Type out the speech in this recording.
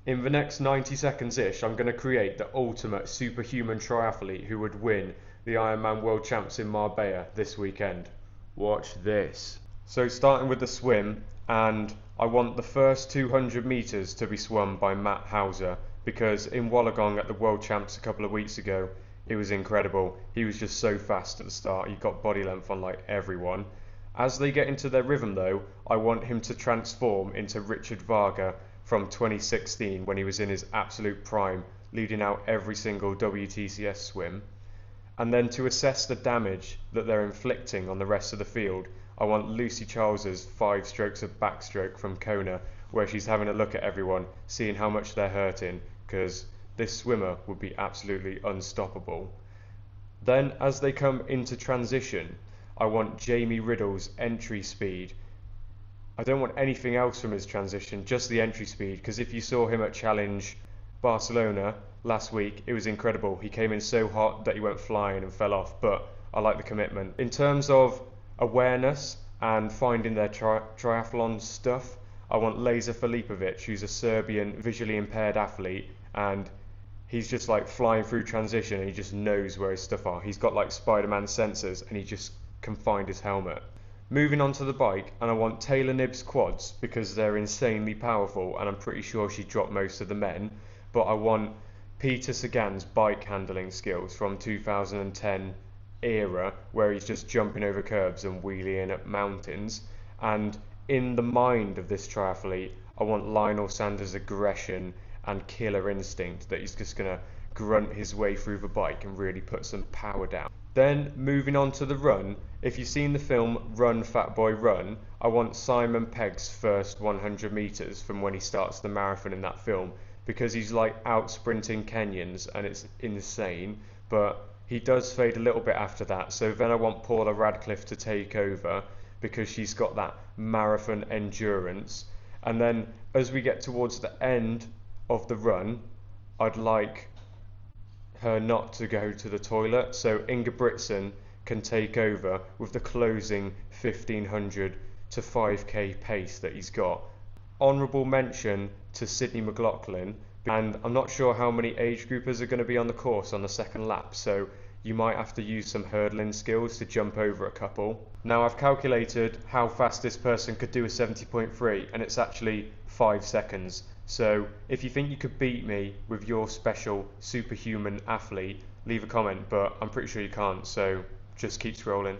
In the next 90 seconds-ish, I'm going to create the ultimate superhuman triathlete who would win the Ironman World Champs in Marbella this weekend. Watch this. So starting with the swim, and I want the first 200 metres to be swum by Matt Hauser, because in Wollongong at the World Champs a couple of weeks ago, it was incredible. He was just so fast at the start, he got body length on like everyone. As they get into their rhythm though, I want him to transform into Richard Varga from 2016 when he was in his absolute prime, leading out every single WTCS swim. And then to assess the damage that they're inflicting on the rest of the field, I want Lucy Charles's 5 strokes of backstroke from Kona, where she's having a look at everyone, seeing how much they're hurting, because this swimmer would be absolutely unstoppable. Then as they come into transition, I want Jamie Riddle's entry speed. I don't want anything else from his transition, just the entry speed, because if you saw him at Challenge Barcelona last week, it was incredible. He came in so hot that he went flying and fell off, but I like the commitment. In terms of awareness and finding their triathlon stuff, I want Lazer Filipovic, who's a Serbian visually impaired athlete, and he's just like flying through transition and he just knows where his stuff are. He's got like Spider-Man sensors and he just can find his helmet. Moving on to the bike, and I want Taylor Nibb's quads because they're insanely powerful and I'm pretty sure she dropped most of the men, but I want Peter Sagan's bike handling skills from 2010 era where he's just jumping over curbs and wheeling up mountains. And in the mind of this triathlete, I want Lionel Sanders' aggression and killer instinct, that he's just going to grunt his way through the bike and really put some power down. Then moving on to the run, if you've seen the film Run Fat Boy Run, I want Simon Pegg's first 100 metres from when he starts the marathon in that film, because he's like out sprinting Kenyans and it's insane, but he does fade a little bit after that. So then I want Paula Radcliffe to take over because she's got that marathon endurance. And then as we get towards the end of the run, I'd like her not to go to the toilet, so Ingebrigtsen can take over with the closing 1500 to 5k pace that he's got. Honourable mention to Sydney McLaughlin, and I'm not sure how many age groupers are going to be on the course on the second lap, so you might have to use some hurdling skills to jump over a couple. Now I've calculated how fast this person could do a 70.3 and it's actually 5 seconds. So if you think you could beat me with your special superhuman athlete, leave a comment, but I'm pretty sure you can't, so just keep scrolling.